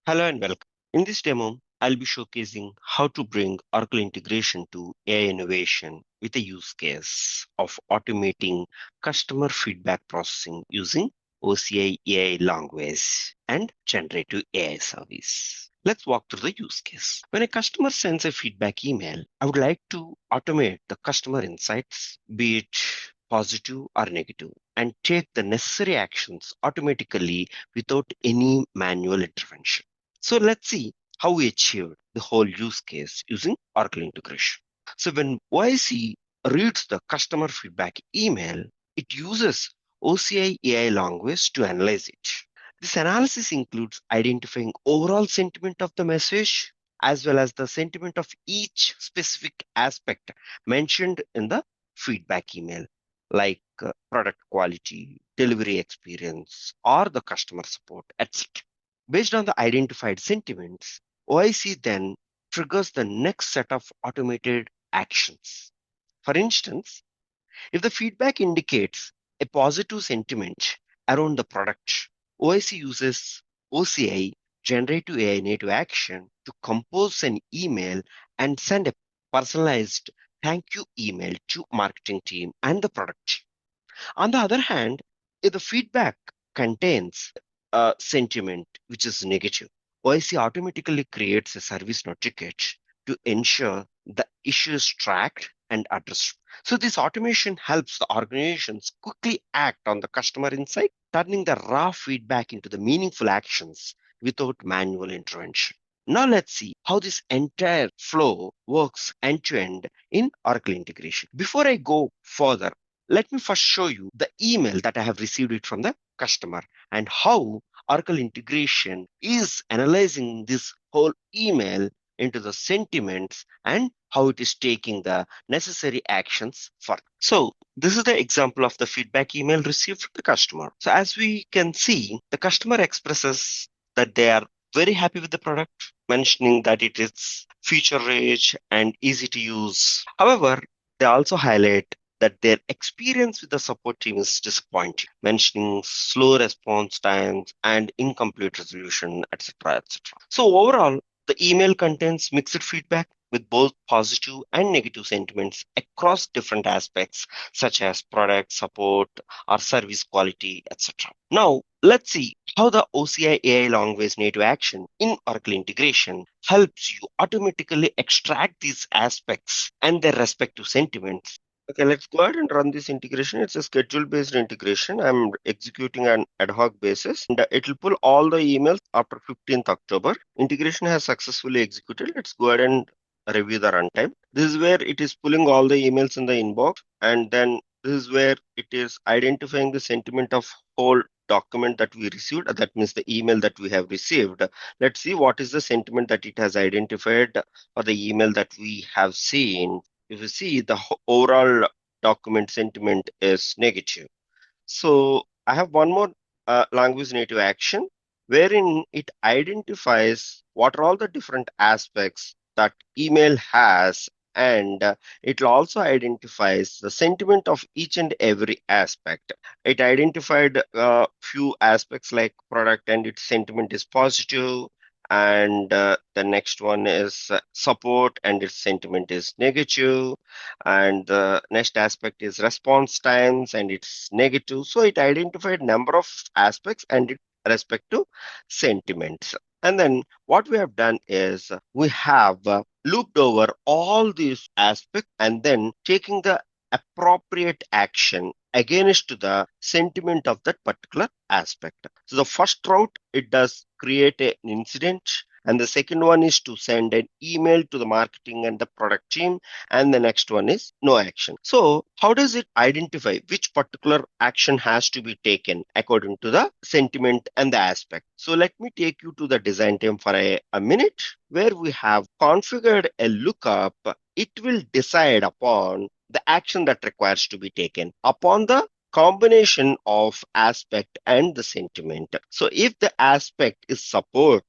Hello and welcome. In this demo, I'll be showcasing how to bring Oracle integration to AI innovation with a use case of automating customer feedback processing using OCI AI language and generative AI service. Let's walk through the use case. When a customer sends a feedback email, I would like to automate the customer insights, be it positive or negative, and take the necessary actions automatically without any manual intervention. So let's see how we achieved the whole use case using Oracle integration. So when YC reads the customer feedback email, it uses OCI AI language to analyze it. This analysis includes identifying overall sentiment of the message as well as the sentiment of each specific aspect mentioned in the feedback email, like product quality, delivery experience, or the customer support, etc. Based on the identified sentiments, OIC then triggers the next set of automated actions. For instance, if the feedback indicates a positive sentiment around the product, OIC uses OCI, generative AI native action, to compose an email and send a personalized thank you email to marketing team and the product team. On the other hand, if the feedback contains a sentiment which is negative, OIC automatically creates a service note ticket to ensure the issue is tracked and addressed. So this automation helps the organizations quickly act on the customer insight, turning the raw feedback into the meaningful actions without manual intervention. Now let's see how this entire flow works end to end in Oracle integration. Before I go further, let me first show you the email that I have received it from the customer and how Oracle integration is analyzing this whole email into the sentiments and how it is taking the necessary actions for. So this is the example of the feedback email received from the customer. So as we can see, the customer expresses that they are very happy with the product, mentioning that it is feature rich and easy to use. However, they also highlight that their experience with the support team is disappointing, mentioning slow response times and incomplete resolution, etc., etc. So overall, the email contains mixed feedback with both positive and negative sentiments across different aspects such as product support or service quality, etc. Now, let's see how the OCI AI language native action in Oracle integration helps you automatically extract these aspects and their respective sentiments. Okay, let's go ahead and run this integration. It's a schedule-based integration. I'm executing an ad hoc basis, and it will pull all the emails after 15th October. Integration has successfully executed. Let's go ahead and review the runtime. This is where it is pulling all the emails in the inbox, and then this is where it is identifying the sentiment of whole document that we received. That means the email that we have received. Let's see what is the sentiment that it has identified for the email that we have seen. If you see, the overall document sentiment is negative. So I have one more language native action wherein it identifies what are all the different aspects that email has, and it also identifies the sentiment of each and every aspect. It identified a few aspects like product and its sentiment is positive, and the next one is support and its sentiment is negative, and the next aspect is response times and it's negative. So it identified number of aspects and it respect to sentiments. And then what we have done is we have looped over all these aspects and then taking the appropriate action against the sentiment of that particular aspect. So the first route, it does create an incident, and the second one is to send an email to the marketing and the product team, and the next one is no action. So how does it identify which particular action has to be taken according to the sentiment and the aspect? So let me take you to the design team for a minute where we have configured a lookup. It will decide upon the action that requires to be taken upon the combination of aspect and the sentiment. So if the aspect is support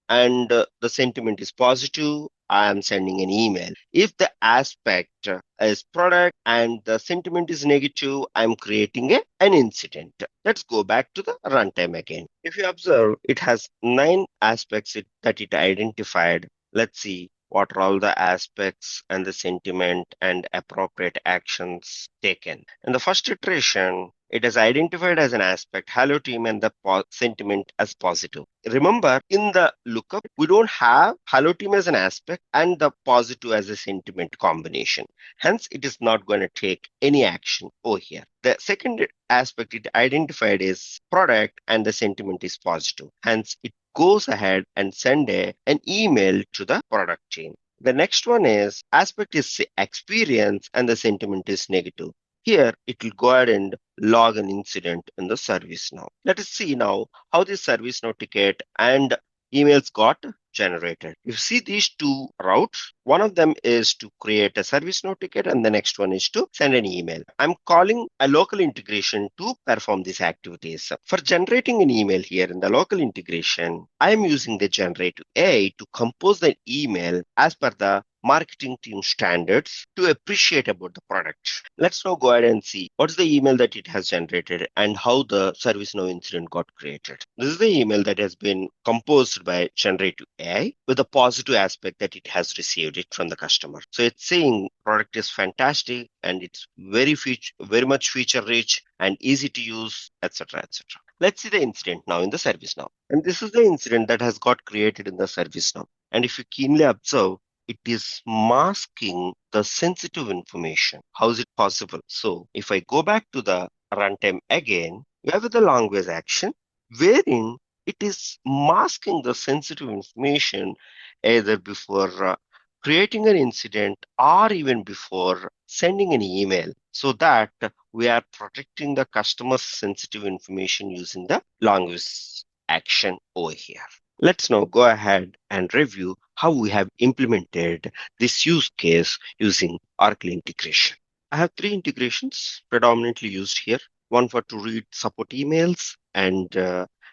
and the sentiment is positive, I am sending an email. If the aspect is product and the sentiment is negative, I'm creating an incident. Let's go back to the runtime again. If you observe, it has 9 aspects that it identified. Let's see what are all the aspects and the sentiment and appropriate actions taken. In the first iteration, it is identified as an aspect, hello team, and the sentiment as positive. Remember, in the lookup, we don't have hello team as an aspect and the positive as a sentiment combination. Hence, it is not going to take any action over here. The second aspect it identified is product and the sentiment is positive. Hence, it goes ahead and send an email to the product team. The next one is aspect is experience and the sentiment is negative. Here, it will go ahead and log an incident in the service now. Let us see now how this service now ticket and emails got generated. You see these two routes. One of them is to create a service now ticket, and the next one is to send an email. I'm calling a local integration to perform these activities. For generating an email here in the local integration, I'm using the Generative AI to compose the email as per the marketing team standards to appreciate about the product. Let's now go ahead and see what's the email that it has generated and how the ServiceNow incident got created. This is the email that has been composed by Generative AI with a positive aspect that it has received it from the customer. So it's saying product is fantastic and it's very much feature rich and easy to use, etc., etc. Let's see the incident now in the ServiceNow. And this is the incident that has got created in the ServiceNow. And if you keenly observe, it is masking the sensitive information. How is it possible? So if I go back to the runtime again, we have the language action wherein it is masking the sensitive information either before creating an incident or even before sending an email so that we are protecting the customer's sensitive information using the language action over here. Let's now go ahead and review how we have implemented this use case using Oracle integration. I have 3 integrations predominantly used here. One for to read support emails and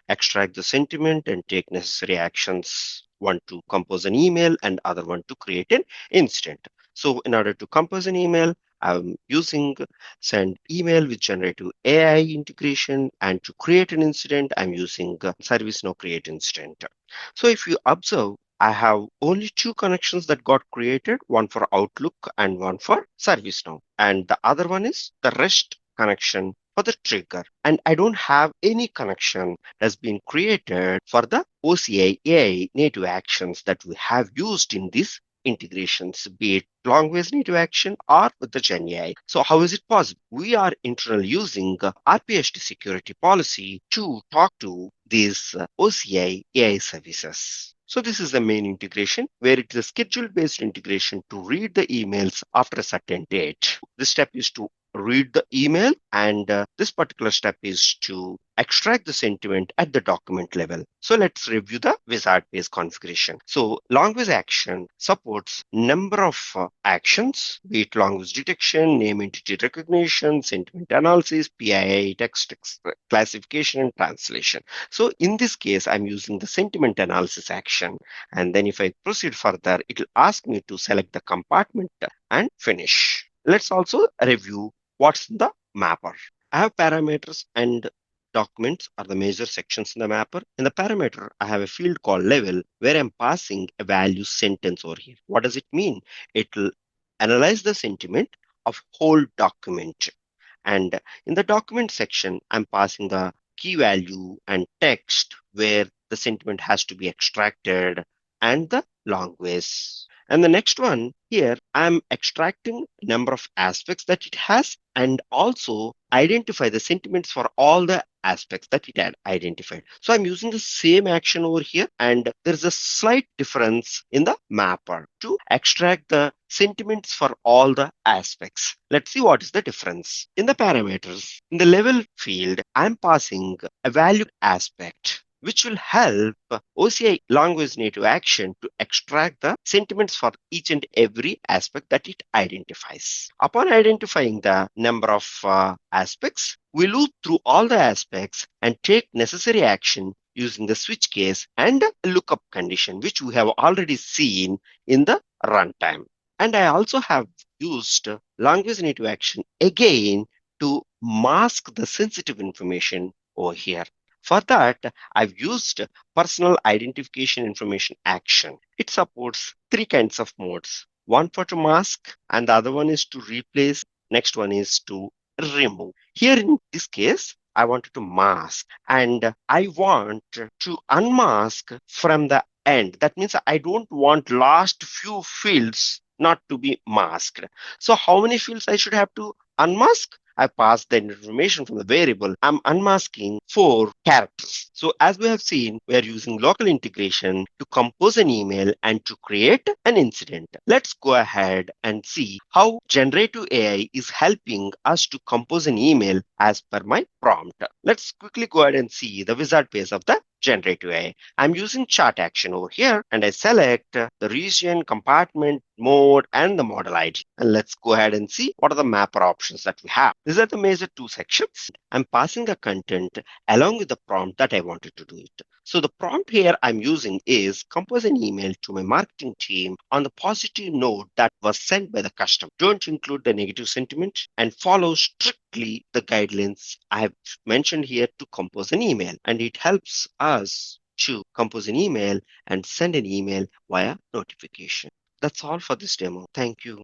extract the sentiment and take necessary actions. One to compose an email and other one to create an incident. So in order to compose an email, I'm using send email with generative AI integration, and to create an incident, I'm using ServiceNow create incident. So if you observe, I have only 2 connections that got created, one for Outlook and one for ServiceNow. And the other one is the REST connection for the trigger. And I don't have any connection that's been created for the OCI AI native actions that we have used in these integrations, be it long-ways native action or with the Gen AI. So how is it possible? We are internally using RPST security policy to talk to these OCI AI services. So this is the main integration where it is a schedule-based integration to read the emails after a certain date. This step is to read the email, and this particular step is to extract the sentiment at the document level. So let's review the wizard-based configuration. So language action supports number of actions, be it language detection, name entity recognition, sentiment analysis, PII, text classification, and translation. So in this case, I'm using the sentiment analysis action. And then if I proceed further, it will ask me to select the compartment and finish. Let's also review what's the mapper. I have parameters and documents are the major sections in the mapper. In the parameter, I have a field called level where I'm passing a value sentence over here. What does it mean? It will analyze the sentiment of whole document. And in the document section, I'm passing the key value and text where the sentiment has to be extracted and the language. And the next one here, I'm extracting number of aspects that it has and also identify the sentiments for all the aspects that it had identified. So I'm using the same action over here, and there's a slight difference in the mapper to extract the sentiments for all the aspects. Let's see what is the difference. In the parameters, in the level field, I'm passing a value aspect which will help OCI language native action to extract the sentiments for each and every aspect that it identifies. Upon identifying the number of aspects, we loop through all the aspects and take necessary action using the switch case and a lookup condition, which we have already seen in the runtime. And I also have used language native action again to mask the sensitive information over here. For that, I've used personal identification information action. It supports three kinds of modes. One for to mask, and the other one is to replace. Next one is to remove. Here in this case, I wanted to mask and I want to unmask from the end. That means I don't want last few fields not to be masked. So how many fields I should have to unmask? I pass the information from the variable. I'm unmasking 4 characters. So as we have seen, we are using local integration to compose an email and to create an incident. Let's go ahead and see how generative AI is helping us to compose an email as per my prompt. Let's quickly go ahead and see the wizard page of the generative AI. I'm using chart action over here and I select the region, compartment, mode, and the model ID. And let's go ahead and see what are the mapper options that we have. These are the major 2 sections. I'm passing a content along with the prompt that I wanted to do it. So the prompt here I'm using is compose an email to my marketing team on the positive note that was sent by the customer. Don't include the negative sentiment and follow strictly the guidelines I have mentioned here to compose an email. And it helps us to compose an email and send an email via notification. That's all for this demo. Thank you.